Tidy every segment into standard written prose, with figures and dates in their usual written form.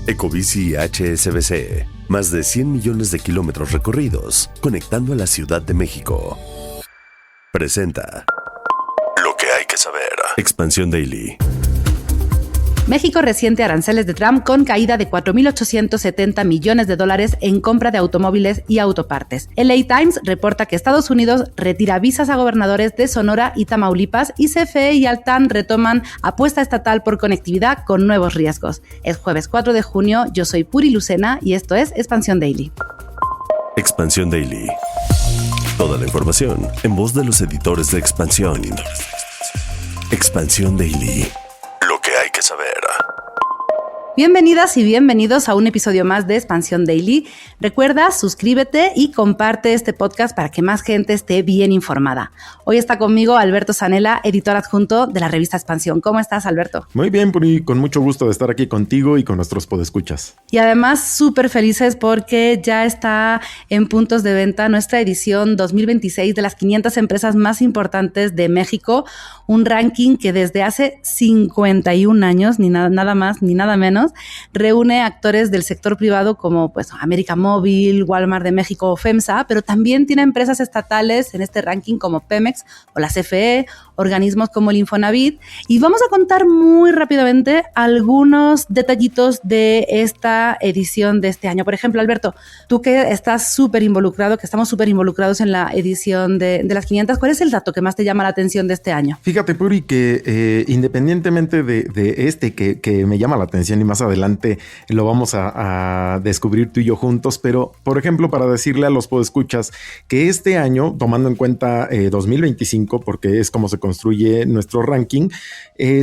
Ecobici HSBC. Más de 100 millones de kilómetros recorridos, conectando a la Ciudad de México. Presenta lo que hay que saber. Expansión Daily. México resiente aranceles de Trump con caída de 4.870 millones de dólares en compra de automóviles y autopartes. El LA Times reporta que Estados Unidos retira visas a gobernadores de Sonora y Tamaulipas y CFE y Altán retoman apuesta estatal por conectividad con nuevos riesgos. Es jueves 4 de junio, yo soy Puri Lucena y esto es Expansión Daily. Expansión Daily. Toda la información en voz de los editores de Expansión. Expansión Daily. Lo que hay que saber. Bienvenidas y bienvenidos a un episodio más de Expansión Daily. Recuerda, suscríbete y comparte este podcast para que más gente esté bien informada. Hoy está conmigo Alberto Zanella, editor adjunto de la revista Expansión. ¿Cómo estás, Alberto? Muy bien, Puri, con mucho gusto de estar aquí contigo y con nuestros podescuchas. Y además súper felices porque ya está en puntos de venta nuestra edición 2026 de las 500 empresas más importantes de México, un ranking que desde hace 51 años, ni nada más ni nada menos, reúne actores del sector privado como pues América Móvil, Walmart de México o FEMSA, pero también tiene empresas estatales en este ranking como Pemex o la CFE, organismos como el Infonavit, y vamos a contar muy rápidamente algunos detallitos de esta edición de este año. Por ejemplo, Alberto, tú que estás súper involucrado, que estamos súper involucrados en la edición de las 500, ¿cuál es el dato que más te llama la atención de este año? Fíjate, Puri, que independientemente de este que me llama la atención y más adelante lo vamos a descubrir tú y yo juntos, pero por ejemplo, para decirle a los podescuchas que este año, tomando en cuenta 2025, porque es como se construye nuestro ranking,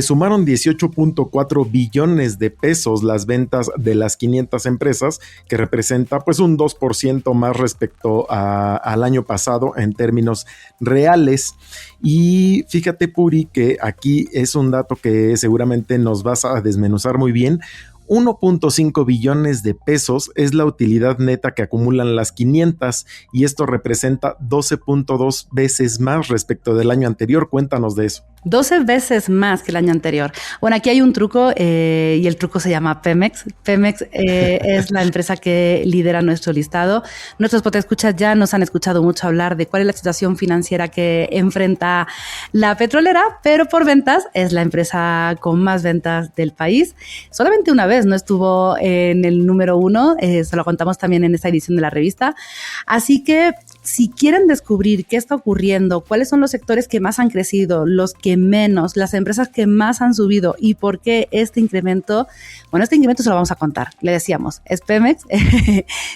sumaron 18.4 billones de pesos las ventas de las 500 empresas, que representa pues un 2% más respecto al año pasado en términos reales. Y fíjate, Puri, que aquí es un dato que seguramente nos vas a desmenuzar muy bien. 1.5 billones de pesos es la utilidad neta que acumulan las 500 y esto representa 12.2 veces más respecto del año anterior. Cuéntanos de eso. 12 veces más que el año anterior. Bueno, aquí hay un truco y el truco se llama Pemex. Pemex es la empresa que lidera nuestro listado. Nuestros podescuchas ya nos han escuchado mucho hablar de cuál es la situación financiera que enfrenta la petrolera, pero por ventas es la empresa con más ventas del país. Solamente una vez no estuvo en el número 1, se lo contamos también en esta edición de la revista. Así que si quieren descubrir qué está ocurriendo, cuáles son los sectores que más han crecido, los que menos, las empresas que más han subido y por qué este incremento, bueno, este incremento se lo vamos a contar. Le decíamos, es Pemex,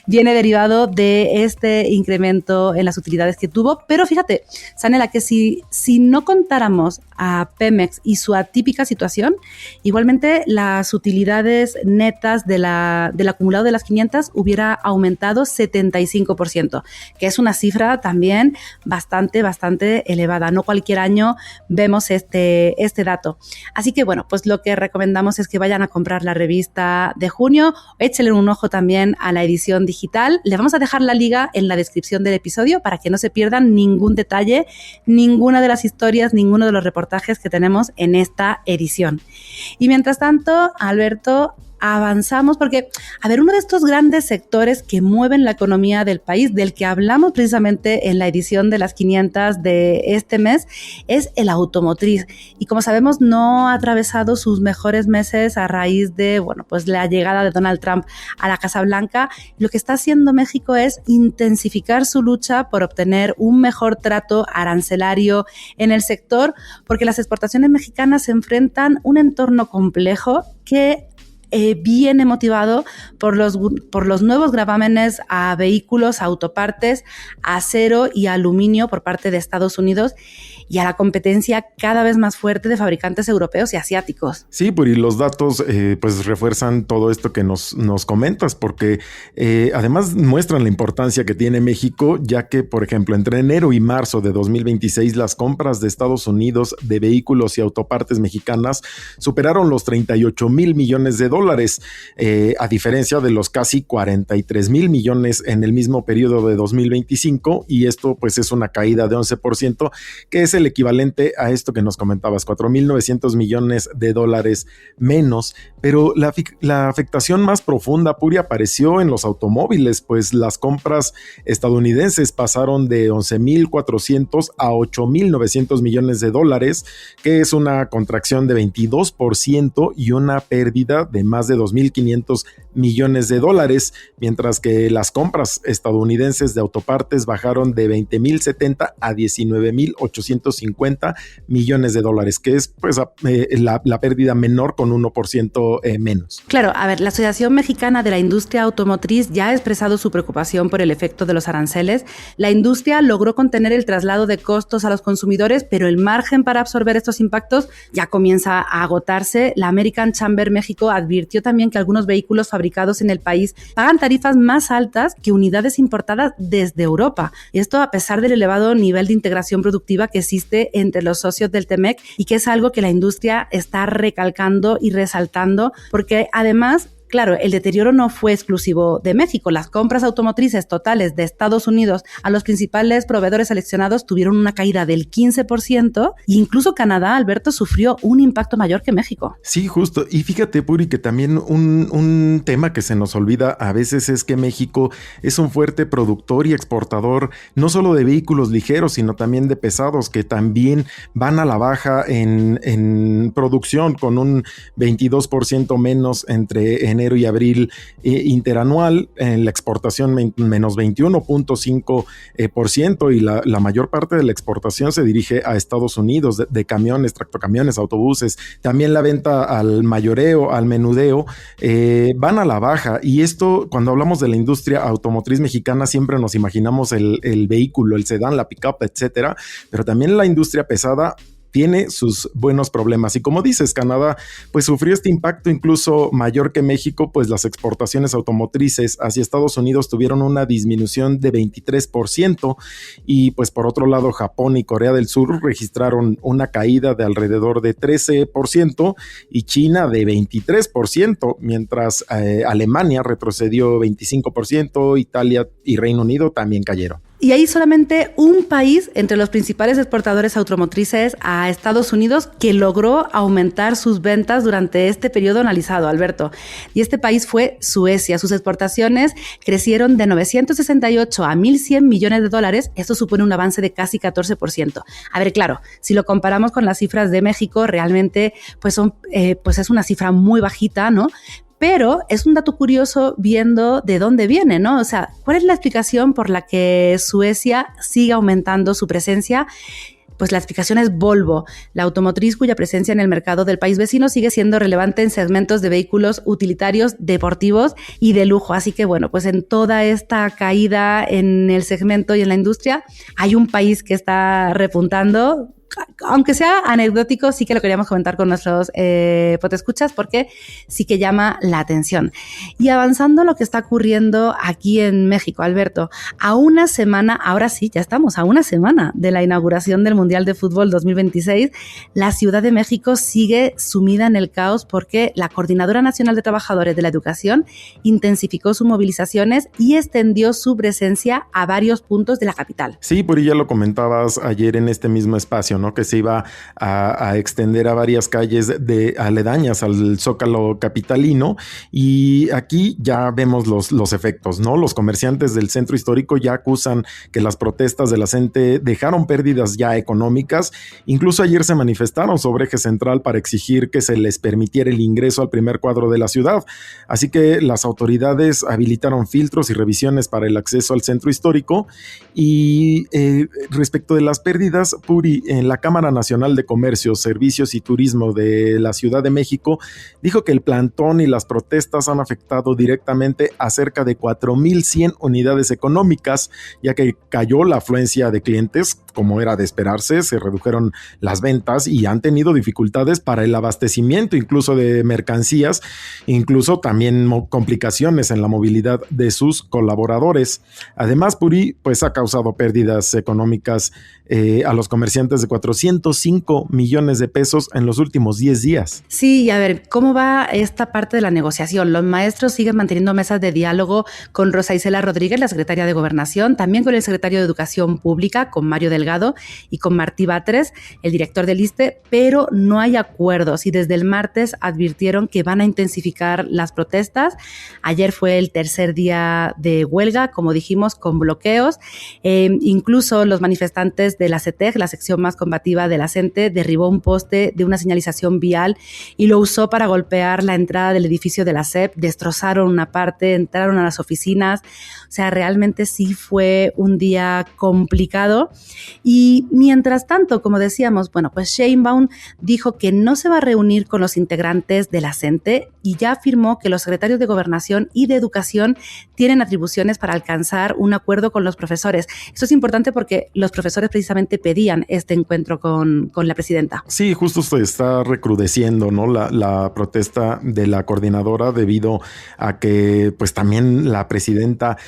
viene derivado de este incremento en las utilidades que tuvo, pero fíjate, Zanella, que si no contáramos a Pemex y su atípica situación, igualmente las utilidades netas del acumulado de las 500 hubiera aumentado 75%, que es una cifra también bastante elevada. No cualquier año vemos este dato. Así que bueno, pues lo que recomendamos es que vayan a comprar la revista de junio, échenle un ojo también a la edición digital. Le vamos a dejar la liga en la descripción del episodio para que no se pierdan ningún detalle, ninguna de las historias, ninguno de los reportajes que tenemos en esta edición. Y mientras tanto, Alberto, avanzamos porque, a ver, uno de estos grandes sectores que mueven la economía del país, del que hablamos precisamente en la edición de las 500 de este mes, es el automotriz. Y como sabemos, no ha atravesado sus mejores meses a raíz de, bueno, pues la llegada de Donald Trump a la Casa Blanca. Lo que está haciendo México es intensificar su lucha por obtener un mejor trato arancelario en el sector, porque las exportaciones mexicanas se enfrentan a un entorno complejo que viene motivado por los nuevos gravámenes a vehículos, a autopartes, a acero y aluminio por parte de Estados Unidos y a la competencia cada vez más fuerte de fabricantes europeos y asiáticos. Sí, pues y los datos pues refuerzan todo esto que nos comentas, porque además muestran la importancia que tiene México, ya que, por ejemplo, entre enero y marzo de 2026 las compras de Estados Unidos de vehículos y autopartes mexicanas superaron los 38,000 millones de dólares, a diferencia de los casi 43,000 millones en el mismo periodo de 2025, y esto pues es una caída de 11%, que es el equivalente a esto que nos comentabas, 4.900 millones de dólares menos, pero la afectación más profunda, Puri, apareció en los automóviles, pues las compras estadounidenses pasaron de 11.400 a 8.900 millones de dólares, que es una contracción de 22% y una pérdida de más de 2.500 millones de dólares, mientras que las compras estadounidenses de autopartes bajaron de 20.070 a 19.850 millones de dólares, que es pues la pérdida menor con 1% menos. Claro, a ver, la Asociación Mexicana de la Industria Automotriz ya ha expresado su preocupación por el efecto de los aranceles. La industria logró contener el traslado de costos a los consumidores, pero el margen para absorber estos impactos ya comienza a agotarse. La American Chamber México advirtió también que algunos vehículos fabricados en el país pagan tarifas más altas que unidades importadas desde Europa. Esto a pesar del elevado nivel de integración productiva que existe entre los socios del TEMEC y que es algo que la industria está recalcando y resaltando, porque además, claro, el deterioro no fue exclusivo de México. Las compras automotrices totales de Estados Unidos a los principales proveedores seleccionados tuvieron una caída del 15% e incluso Canadá, Alberto, sufrió un impacto mayor que México. Sí, justo. Y fíjate, Puri, que también un tema que se nos olvida a veces es que México es un fuerte productor y exportador no solo de vehículos ligeros, sino también de pesados, que también van a la baja en producción, con un 22% menos entre enero y abril interanual, en la exportación menos 21.5%, y la mayor parte de la exportación se dirige a Estados Unidos, de camiones, tractocamiones, autobuses. También la venta al mayoreo, al menudeo, van a la baja, y esto, cuando hablamos de la industria automotriz mexicana, siempre nos imaginamos el vehículo, el sedán, la pick-up, etcétera, pero también la industria pesada tiene sus buenos problemas. Y como dices, Canadá pues sufrió este impacto incluso mayor que México, pues las exportaciones automotrices hacia Estados Unidos tuvieron una disminución de 23%, y pues por otro lado Japón y Corea del Sur registraron una caída de alrededor de 13% y China de 23%, mientras Alemania retrocedió 25%, Italia y Reino Unido también cayeron. Y hay solamente un país entre los principales exportadores automotrices a Estados Unidos que logró aumentar sus ventas durante este periodo analizado, Alberto. Y este país fue Suecia. Sus exportaciones crecieron de 968 a 1.100 millones de dólares. Esto supone un avance de casi 14%. A ver, claro, si lo comparamos con las cifras de México, realmente pues es una cifra muy bajita, ¿no? Pero es un dato curioso viendo de dónde viene, ¿no? O sea, ¿cuál es la explicación por la que Suecia sigue aumentando su presencia? Pues la explicación es Volvo, la automotriz cuya presencia en el mercado del país vecino sigue siendo relevante en segmentos de vehículos utilitarios, deportivos y de lujo. Así que bueno, pues en toda esta caída en el segmento y en la industria hay un país que está repuntando. Aunque sea anecdótico, sí que lo queríamos comentar con nuestros podescuchas porque sí que llama la atención. Y avanzando lo que está ocurriendo aquí en México, Alberto, a una semana, ahora sí, ya estamos a una semana de la inauguración del Mundial de Fútbol 2026, la Ciudad de México sigue sumida en el caos porque la Coordinadora Nacional de Trabajadores de la Educación intensificó sus movilizaciones y extendió su presencia a varios puntos de la capital. Sí, por ahí ya lo comentabas ayer en este mismo espacio, ¿no? Que se iba a extender a varias calles aledañas al Zócalo capitalino, y aquí ya vemos los efectos, ¿no? Los comerciantes del centro histórico ya acusan que las protestas de la gente dejaron pérdidas ya económicas. Incluso ayer se manifestaron sobre Eje Central para exigir que se les permitiera el ingreso al primer cuadro de la ciudad. Así que las autoridades habilitaron filtros y revisiones para el acceso al centro histórico. Y respecto de las pérdidas, Puri, en la Cámara Nacional de Comercio, Servicios y Turismo de la Ciudad de México dijo que el plantón y las protestas han afectado directamente a cerca de 4.100 unidades económicas, ya que cayó la afluencia de clientes, como era de esperarse, se redujeron las ventas y han tenido dificultades para el abastecimiento incluso de mercancías, incluso también complicaciones en la movilidad de sus colaboradores. Además, Puri pues ha causado pérdidas económicas a los comerciantes de 405 millones de pesos en los últimos 10 días. Sí, y a ver, ¿cómo va esta parte de la negociación? Los maestros siguen manteniendo mesas de diálogo con Rosa Isela Rodríguez, la secretaria de Gobernación, también con el secretario de Educación Pública, con Mario Delgado, Delgado y con Martí Batres, el director del ISSSTE, pero no hay acuerdos y desde el martes advirtieron que van a intensificar las protestas. Ayer fue el tercer día de huelga, como dijimos, con bloqueos. Incluso los manifestantes de la CETEG, la sección más combativa de la CENTE, derribó un poste de una señalización vial y lo usó para golpear la entrada del edificio de la SEP, destrozaron una parte, entraron a las oficinas. O sea, realmente sí fue un día complicado. Y mientras tanto, como decíamos, bueno, pues Sheinbaum dijo que no se va a reunir con los integrantes de la CENTE y ya afirmó que los secretarios de Gobernación y de Educación tienen atribuciones para alcanzar un acuerdo con los profesores. Esto es importante porque los profesores precisamente pedían este encuentro con la presidenta. Sí, justo se está recrudeciendo, ¿no? La protesta de la coordinadora debido a que pues también la presidenta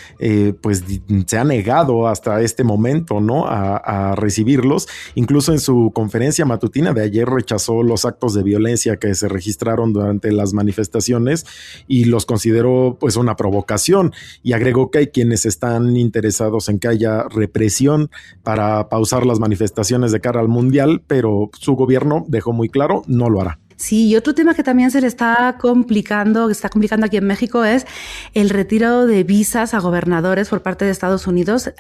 pues se ha negado hasta este momento, ¿no? A recibirlos. Incluso en su conferencia matutina de ayer rechazó los actos de violencia que se registraron durante las manifestaciones y los consideró pues una provocación, y agregó que hay quienes están interesados en que haya represión para pausar las manifestaciones de cara al mundial, pero su gobierno dejó muy claro, no lo hará. Sí, y otro tema que también se le está complicando aquí en México es el retiro de visas a gobernadores por parte de Estados Unidos.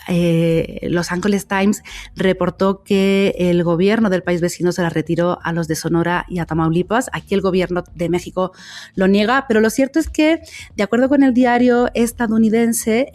Los Angeles Times reportó que el gobierno del país vecino se la retiró a los de Sonora y a Tamaulipas. Aquí el gobierno de México lo niega, pero lo cierto es que, de acuerdo con el diario estadounidense,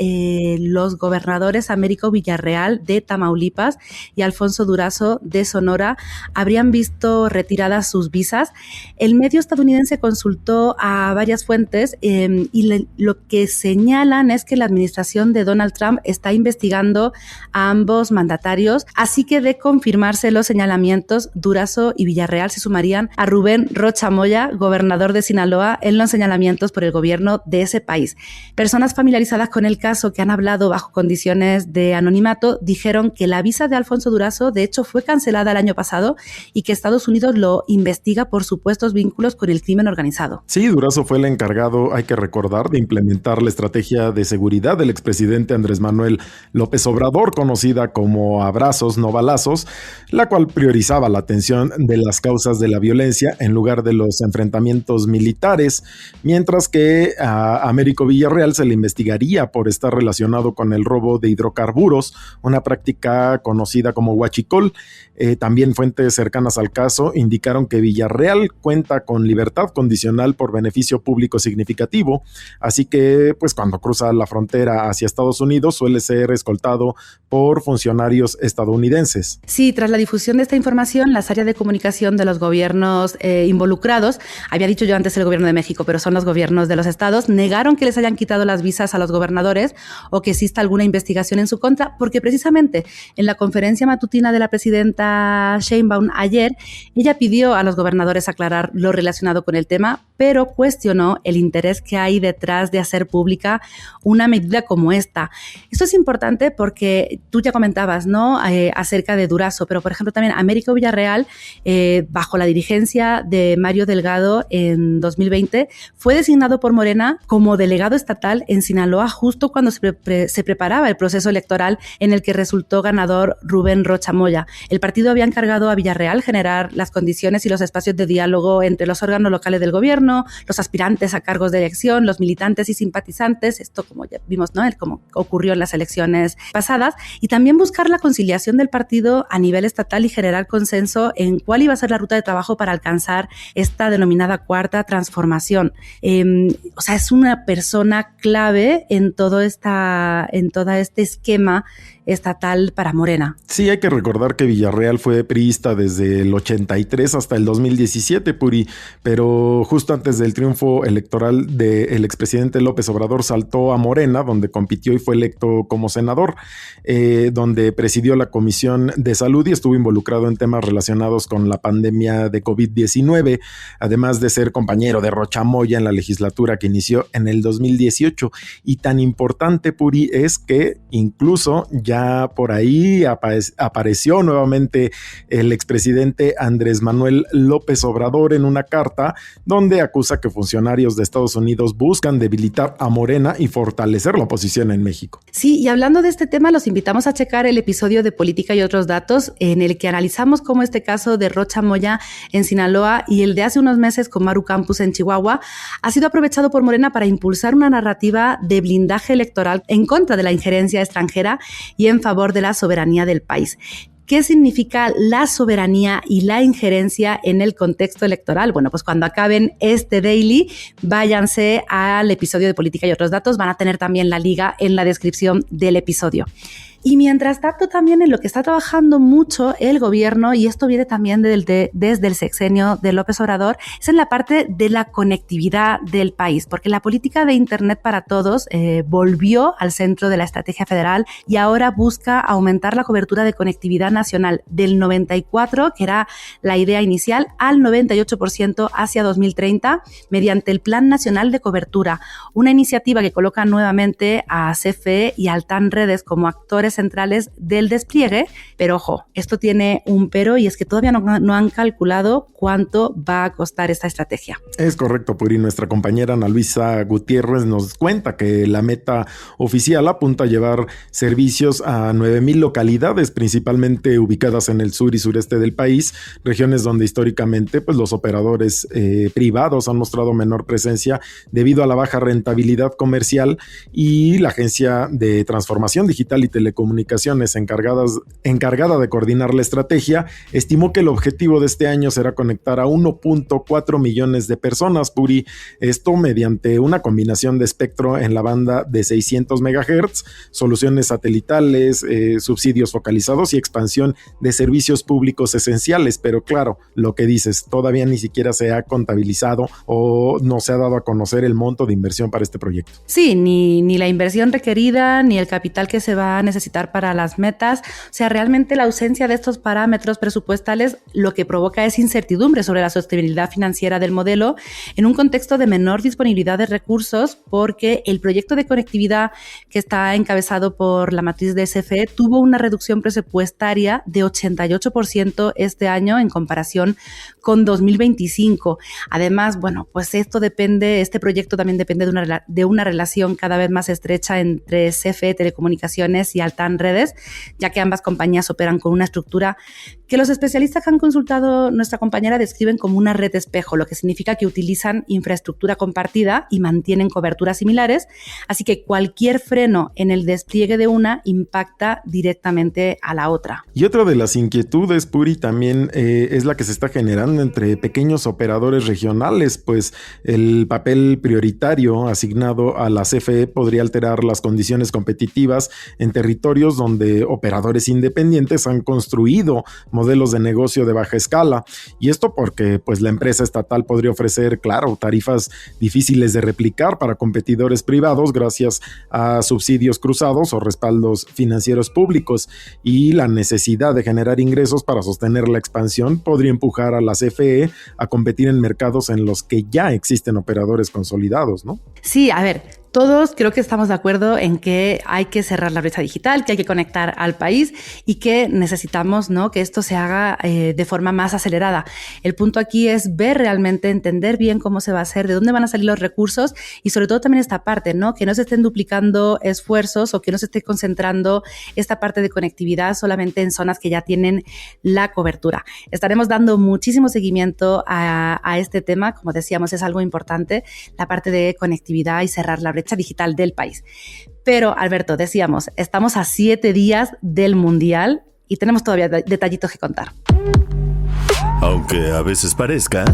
los gobernadores Américo Villarreal de Tamaulipas y Alfonso Durazo de Sonora habrían visto retiradas sus visas. El medio estadounidense consultó a varias fuentes y lo que señalan es que la administración de Donald Trump está investigando a ambos mandatarios, así que de confirmarse los señalamientos, Durazo y Villarreal se sumarían a Rubén Rocha Moya, gobernador de Sinaloa, en los señalamientos por el gobierno de ese país. Personas familiarizadas con el caso que han hablado bajo condiciones de anonimato dijeron que la visa de Alfonso Durazo de hecho fue cancelada el año pasado y que Estados Unidos lo investiga por supuestos vínculos con el crimen organizado. Sí, Durazo fue el encargado, hay que recordar, de implementar la estrategia de seguridad del expresidente Andrés Manuel López Obrador, conocida como abrazos, no balazos, la cual priorizaba la atención de las causas de la violencia en lugar de los enfrentamientos militares, mientras que a Américo Villarreal se le investigaría por estar relacionado con el robo de hidrocarburos, una práctica conocida como huachicol. También fuentes cercanas al caso indicaron que Villarreal cuenta con libertad condicional por beneficio público significativo, así que pues cuando cruza la frontera hacia Estados Unidos suele ser escoltado por funcionarios estadounidenses. Sí, tras la difusión de esta información, las áreas de comunicación de los gobiernos involucrados, había dicho yo antes el gobierno de México, pero son los gobiernos de los estados, negaron que les hayan quitado las visas a los gobernadores o que exista alguna investigación en su contra, porque precisamente en la conferencia matutina de la presidenta Sheinbaum ayer, ella pidió a los gobernadores aclarar lo relacionado con el tema, pero cuestionó el interés que hay detrás de hacer pública una medida como esta. Esto es importante porque tú ya comentabas, ¿no? Acerca de Durazo, pero por ejemplo también Américo Villarreal, bajo la dirigencia de Mario Delgado en 2020, fue designado por Morena como delegado estatal en Sinaloa justo cuando se preparaba el proceso electoral en el que resultó ganador Rubén Rocha Moya. El partido había encargado a Villarreal generar las condiciones y los espacios de diálogo entre los órganos locales del gobierno, los aspirantes a cargos de elección, los militantes y simpatizantes, esto como ya vimos, ¿no? Como ocurrió en las elecciones pasadas, y también buscar la conciliación del partido a nivel estatal y generar consenso en cuál iba a ser la ruta de trabajo para alcanzar esta denominada cuarta transformación. O sea, es una persona clave en todo este esquema estatal para Morena. Sí, hay que recordar que Villarreal fue priista desde el 83 hasta el 2017, Puri, pero justo antes del triunfo electoral del expresidente López Obrador saltó a Morena, donde compitió y fue electo como senador, donde presidió la Comisión de Salud y estuvo involucrado en temas relacionados con la pandemia de COVID-19, además de ser compañero de Rocha Moya en la legislatura que inició en el 2018. Y tan importante, Puri, es que incluso ya ya por ahí apareció nuevamente el expresidente Andrés Manuel López Obrador en una carta donde acusa que funcionarios de Estados Unidos buscan debilitar a Morena y fortalecer la oposición en México. Sí, y hablando de este tema, los invitamos a checar el episodio de Política y otros datos en el que analizamos cómo este caso de Rocha Moya en Sinaloa y el de hace unos meses con Maru Campus en Chihuahua ha sido aprovechado por Morena para impulsar una narrativa de blindaje electoral en contra de la injerencia extranjera y en favor de la soberanía del país. ¿Qué significa la soberanía y la injerencia en el contexto electoral? Bueno, pues cuando acaben este daily, váyanse al episodio de Política y otros datos. Van a tener también la liga en la descripción del episodio. Y mientras tanto, también en lo que está trabajando mucho el gobierno, y esto viene también desde el sexenio de López Obrador, es en la parte de la conectividad del país, porque la política de Internet para todos volvió al centro de la estrategia federal y ahora busca aumentar la cobertura de conectividad nacional del 94%, que era la idea inicial, al 98% hacia 2030, mediante el Plan Nacional de Cobertura, una iniciativa que coloca nuevamente a CFE y Altán Redes como actores centrales del despliegue, pero ojo, esto tiene un pero y es que todavía no han calculado cuánto va a costar esta estrategia. Es correcto, Puri. Nuestra compañera Ana Luisa Gutiérrez nos cuenta que la meta oficial apunta a llevar servicios a 9,000 localidades, principalmente ubicadas en el sur y sureste del país, regiones donde históricamente pues, los operadores privados han mostrado menor presencia debido a la baja rentabilidad comercial, y la Agencia de Transformación Digital y Telecomunicaciones encargada de coordinar la estrategia, estimó que el objetivo de este año será conectar a 1.4 millones de personas, Puri. Esto mediante una combinación de espectro en la banda de 600 MHz, soluciones satelitales, subsidios focalizados y expansión de servicios públicos esenciales. Pero claro, lo que dices, todavía ni siquiera se ha contabilizado o no se ha dado a conocer el monto de inversión para este proyecto. Sí, ni la inversión requerida, ni el capital que se va a necesitar para las metas. O sea, realmente la ausencia de estos parámetros presupuestales lo que provoca es incertidumbre sobre la sostenibilidad financiera del modelo en un contexto de menor disponibilidad de recursos, porque el proyecto de conectividad que está encabezado por la matriz de CFE tuvo una reducción presupuestaria de 88% este año en comparación con 2025. Además, bueno, pues este proyecto también depende de una relación cada vez más estrecha entre CFE Telecomunicaciones y Altán Redes, ya que ambas compañías operan con una estructura que los especialistas que han consultado nuestra compañera describen como una red espejo, lo que significa que utilizan infraestructura compartida y mantienen coberturas similares, así que cualquier freno en el despliegue de una impacta directamente a la otra. Y otra de las inquietudes, Puri, también es la que se está generando entre pequeños operadores regionales, pues el papel prioritario asignado a la CFE podría alterar las condiciones competitivas en territorios donde operadores independientes han construido modelos de negocio de baja escala, y esto porque pues la empresa estatal podría ofrecer, claro, tarifas difíciles de replicar para competidores privados gracias a subsidios cruzados o respaldos financieros públicos, y la necesidad de generar ingresos para sostener la expansión podría empujar a la CFE a competir en mercados en los que ya existen operadores consolidados, ¿no? Sí, a ver, todos creo que estamos de acuerdo en que hay que cerrar la brecha digital, que hay que conectar al país y que necesitamos, ¿no?, que esto se haga de forma más acelerada. El punto aquí es ver realmente, entender bien cómo se va a hacer, de dónde van a salir los recursos y sobre todo también esta parte, ¿no?, que no se estén duplicando esfuerzos o que no se esté concentrando esta parte de conectividad solamente en zonas que ya tienen la cobertura. Estaremos dando muchísimo seguimiento a este tema. Como decíamos, es algo importante, la parte de conectividad y cerrar la brecha digital del país. Pero, Alberto, decíamos, estamos a 7 días del Mundial y tenemos todavía detallitos que contar. Aunque a veces parezca,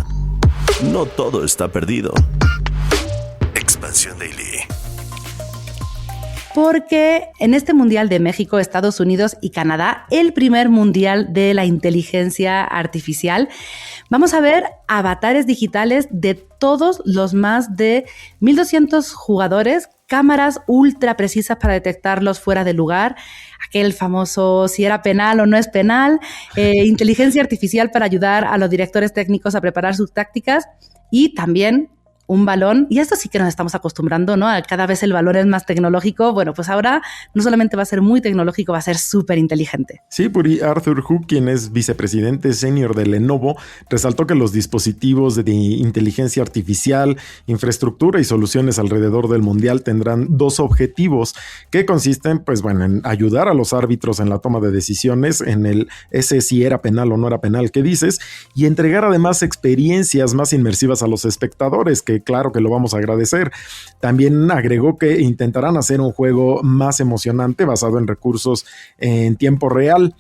no todo está perdido. Expansión Daily. Porque en este Mundial de México, Estados Unidos y Canadá, el primer Mundial de la inteligencia artificial, vamos a ver avatares digitales de todos los más de 1,200 jugadores, cámaras ultra precisas para detectarlos fuera de lugar, aquel famoso si era penal o no es penal, inteligencia artificial para ayudar a los directores técnicos a preparar sus tácticas y también un balón, y esto sí que nos estamos acostumbrando, ¿no? Cada vez el balón es más tecnológico. Bueno, pues ahora no solamente va a ser muy tecnológico, va a ser súper inteligente. Sí, Puri. Arthur Hu, quien es vicepresidente senior de Lenovo, resaltó que los dispositivos de inteligencia artificial, infraestructura y soluciones alrededor del mundial tendrán dos objetivos que consisten, pues bueno, en ayudar a los árbitros en la toma de decisiones, en el ese si era penal o no era penal que dices, y entregar además experiencias más inmersivas a los espectadores, que claro que lo vamos a agradecer. También agregó que intentarán hacer un juego más emocionante basado en recursos en tiempo real.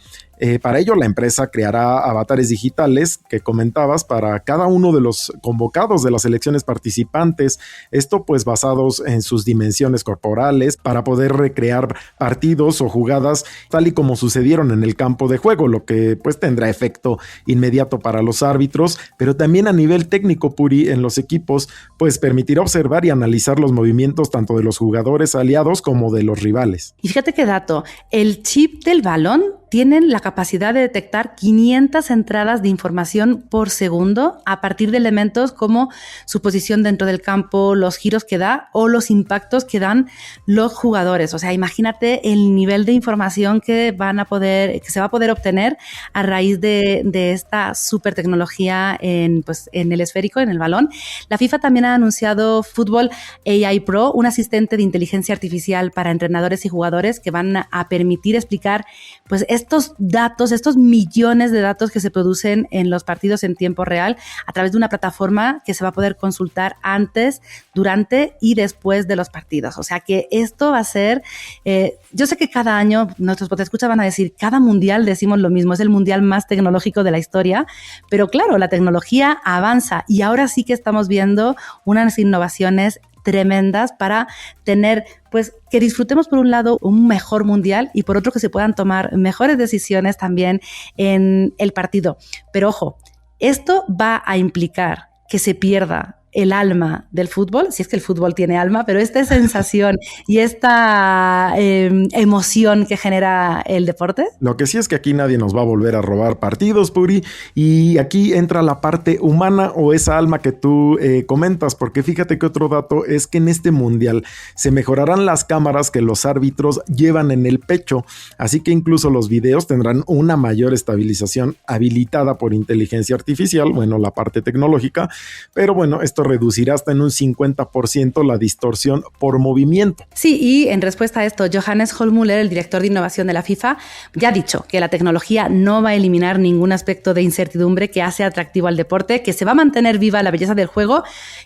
Para ello, la empresa creará avatares digitales que comentabas para cada uno de los convocados de las selecciones participantes. Esto pues basados en sus dimensiones corporales para poder recrear partidos o jugadas tal y como sucedieron en el campo de juego, lo que pues tendrá efecto inmediato para los árbitros, pero también a nivel técnico, Puri, en los equipos, pues permitirá observar y analizar los movimientos tanto de los jugadores aliados como de los rivales. Y fíjate qué dato, el chip del balón tienen la capacidad de detectar 500 entradas de información por segundo a partir de elementos como su posición dentro del campo, los giros que da o los impactos que dan los jugadores. O sea, imagínate el nivel de información que se va a poder obtener a raíz de esta super tecnología en el esférico, en el balón. La FIFA también ha anunciado Football AI Pro, un asistente de inteligencia artificial para entrenadores y jugadores que van a permitir explicar pues estos datos, estos millones de datos que se producen en los partidos en tiempo real a través de una plataforma que se va a poder consultar antes, durante y después de los partidos. O sea que esto va a ser, yo sé que cada año nuestros podescuchas van a decir, cada mundial decimos lo mismo, es el mundial más tecnológico de la historia, pero claro, la tecnología avanza y ahora sí que estamos viendo unas innovaciones tremendas para tener, pues, que disfrutemos por un lado un mejor mundial y por otro que se puedan tomar mejores decisiones también en el partido. Pero ojo, esto va a implicar que se pierda el alma del fútbol, si es que el fútbol tiene alma, pero esta sensación y esta emoción que genera el deporte. Lo que sí es que aquí nadie nos va a volver a robar partidos, Puri, y aquí entra la parte humana o esa alma que tú comentas, porque fíjate que otro dato es que en este mundial se mejorarán las cámaras que los árbitros llevan en el pecho, así que incluso los videos tendrán una mayor estabilización habilitada por inteligencia artificial, bueno, la parte tecnológica, pero bueno, esto reducirá hasta en un 50% la distorsión por movimiento. Sí, y en respuesta a esto, Johannes Hollmüller, el director de innovación de la FIFA, ya ha dicho que la tecnología no va a eliminar ningún aspecto de incertidumbre que hace atractivo al deporte, que se va a mantener viva la belleza del juego,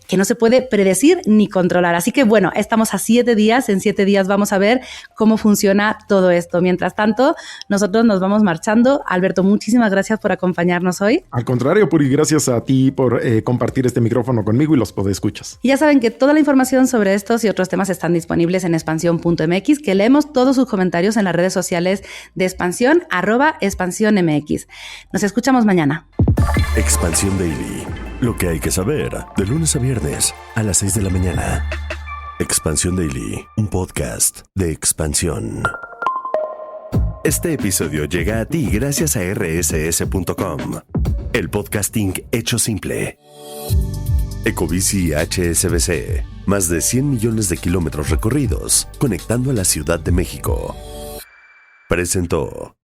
que no se puede predecir ni controlar. Así que bueno, estamos a 7 días, en 7 días vamos a ver cómo funciona todo esto. Mientras tanto, nosotros nos vamos marchando. Alberto, muchísimas gracias por acompañarnos hoy. Al contrario, Puri, gracias a ti por compartir este micrófono conmigo y los podescuchas. Y ya saben que toda la información sobre estos y otros temas están disponibles en expansión.mx, que leemos todos sus comentarios en las redes sociales de Expansión, @expansiónmx. Nos escuchamos mañana. Expansión Daily. Lo que hay que saber de lunes a viernes a las 6 de la mañana. Expansión Daily, un podcast de Expansión. Este episodio llega a ti gracias a rss.com, el podcasting hecho simple. Ecobici HSBC, más de 100 millones de kilómetros recorridos, conectando a la Ciudad de México. Presentó.